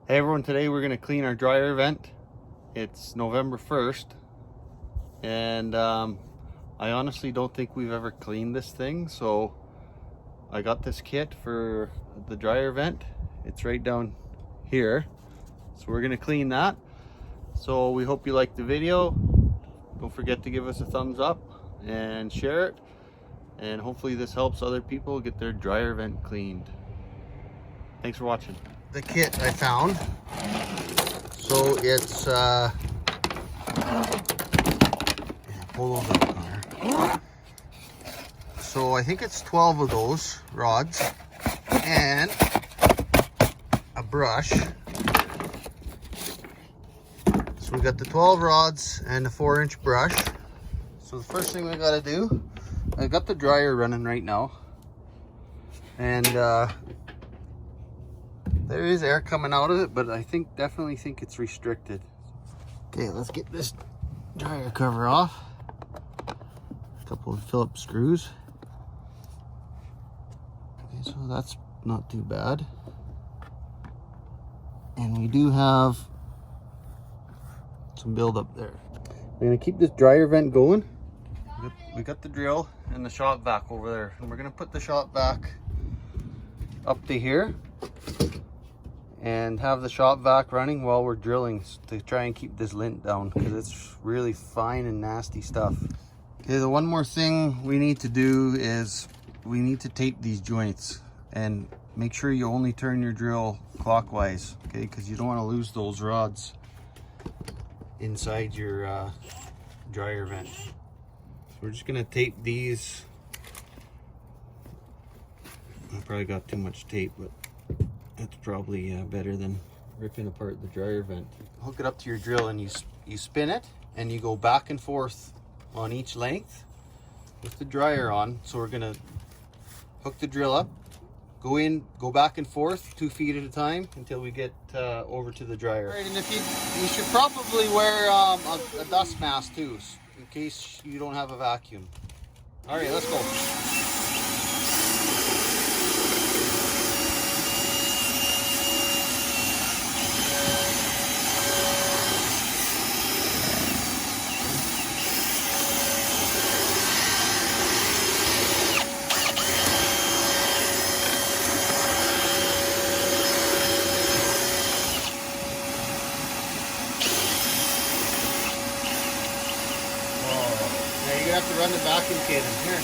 Hey everyone, today we're going to clean our dryer vent. It's November 1st and I honestly don't think we've ever cleaned this thing, so I got this kit for the dryer vent. It's right down here, so we're going to clean that. So we hope you like the video. Don't forget to give us a thumbs up and share it, and hopefully this helps other people get their dryer vent cleaned. Thanks for watching. The kit I found. So it's pull those out there. So I think it's 12 of those rods and a brush. So we got the 12 rods and the 4-inch brush. So the first thing we gotta do, I got the dryer running right now, and there is air coming out of it, but I definitely think it's restricted. Okay, let's get this dryer cover off. A couple of Phillips screws. Okay, so that's not too bad. And we do have some buildup there. We're gonna keep this dryer vent going. We got the drill and the shop vac over there, and we're gonna put the shop vac up to here and have the shop vac running while we're drilling to try and keep this lint down, because it's really fine and nasty stuff. Okay, the one more thing we need to do is we need to tape these joints, and make sure you only turn your drill clockwise, okay, because you don't want to lose those rods inside your dryer vent. So we're just gonna tape these. I probably got too much tape, but that's probably better than ripping apart the dryer vent. Hook it up to your drill and you spin it, and you go back and forth on each length with the dryer on. So we're gonna hook the drill up, go in, go back and forth 2 feet at a time until we get over to the dryer. All right, and if you should probably wear a dust mask too, in case you don't have a vacuum. All right, let's go. You're gonna have to run the vacuum kit in here.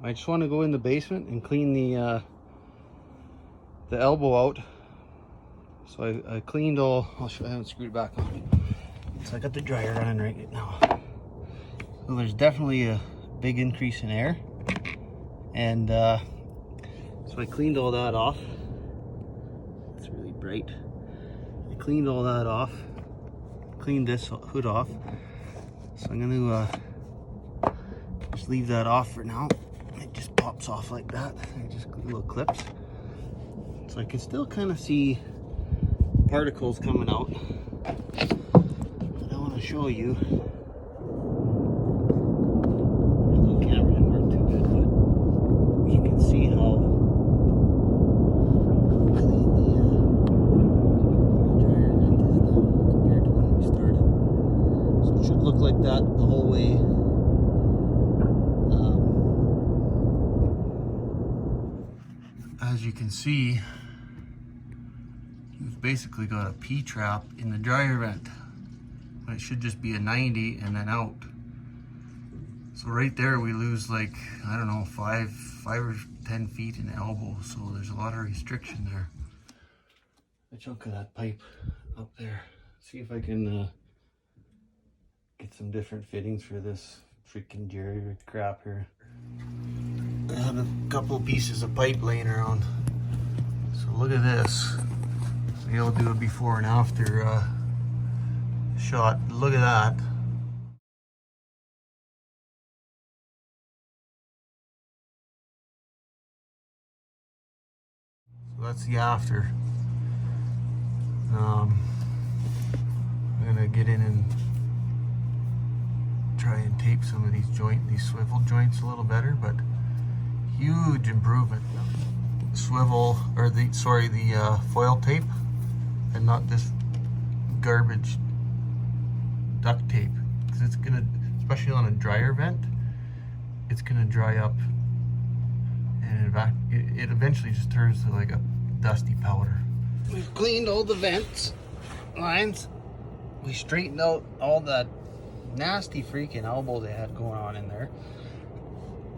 I just want to go in the basement and clean the elbow out. So I cleaned all. I'll show. I haven't screwed it back on. So I got the dryer running right now. So there's definitely a big increase in air, and so I cleaned all that off. It's really bright. I cleaned all that off. Cleaned this hood off. So I'm gonna just leave that off for now. It just pops off like that. I just little clips. So I can still kind of see particles coming out. I want to show you. The little camera didn't work too good, but you can see how clean the dryer vent is now compared to when we started. So it should look like that the whole way. As you can see, you've basically got a P-trap in the dryer vent. It should just be a 90 and then out. So right there we lose like, I don't know, 5 or 10 feet in the elbow. So there's a lot of restriction there. A chunk of that pipe up there. See if I can get some different fittings for this freaking jerry crap here. I had a couple pieces of pipe laying around. So look at this. Maybe I'll do a before and after shot. Look at that. So that's the after. I'm gonna get in and try and tape some of these swivel joints a little better, but huge improvement. Swivel, or the foil tape, and not this garbage duct tape, because it's gonna, especially on a dryer vent, it's gonna dry up, and it eventually just turns to like a dusty powder. We've cleaned all the vents lines. We straightened out all that nasty freaking elbow they had going on in there.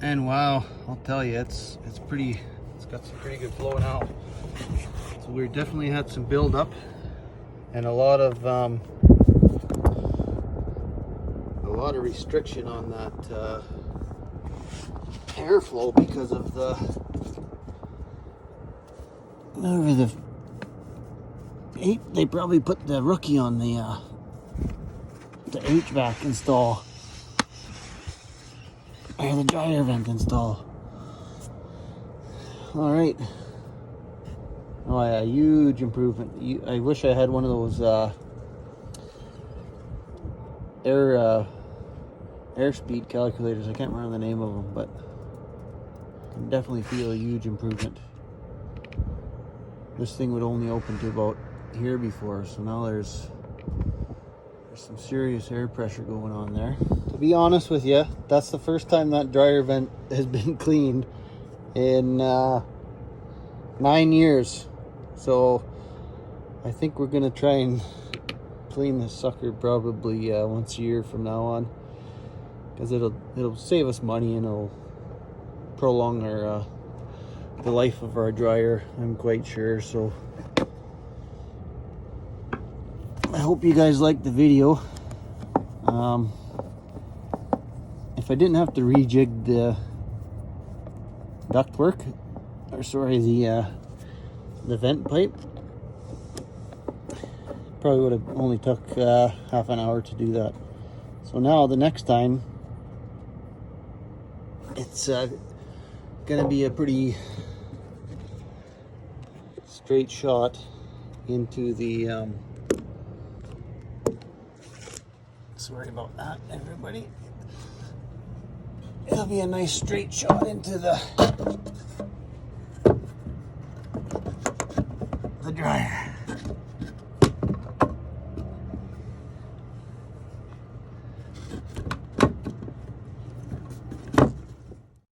And wow, I'll tell you, it's got some pretty good flow now. So we definitely had some build up and a lot of restriction on that airflow because of they probably put the rookie on the HVAC install. Or the dryer vent install. All right. Oh yeah, huge improvement. I wish I had one of those airspeed calculators. I can't remember the name of them, but I can definitely feel a huge improvement. This thing would only open to about here before, so now there's some serious air pressure going on there. To be honest with you, that's the first time that dryer vent has been cleaned in 9 years. So I think we're gonna try and clean this sucker probably once a year from now on, because it'll save us money and it'll prolong our the life of our dryer, I'm quite sure. So I hope you guys liked the video. If I didn't have to rejig the ductwork, or sorry, the vent pipe, probably would have only took half an hour to do that. So now the next time, it's gonna be a pretty straight shot into the sorry about that, everybody. It'll be a nice straight shot into the dryer.